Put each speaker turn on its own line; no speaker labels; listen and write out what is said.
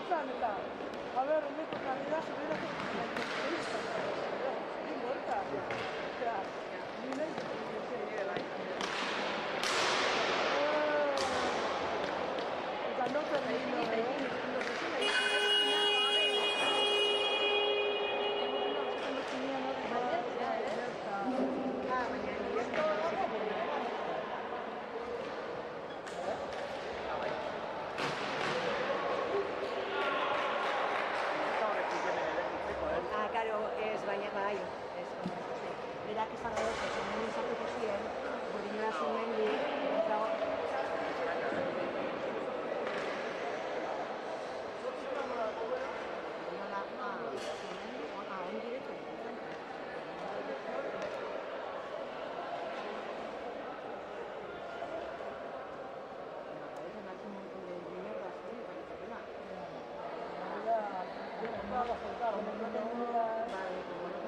izan eta, a ber, honeko kalidad soberako la entrevista. Ni muerta. Osea, ni nahi eta no termino,
Claro, ez, baina bai, ez, berak izan dut, ez, hemen izatuko ziren, Bodinola Zumendi, ez dago... Bodinola, Zumendi, on direto,
Vale,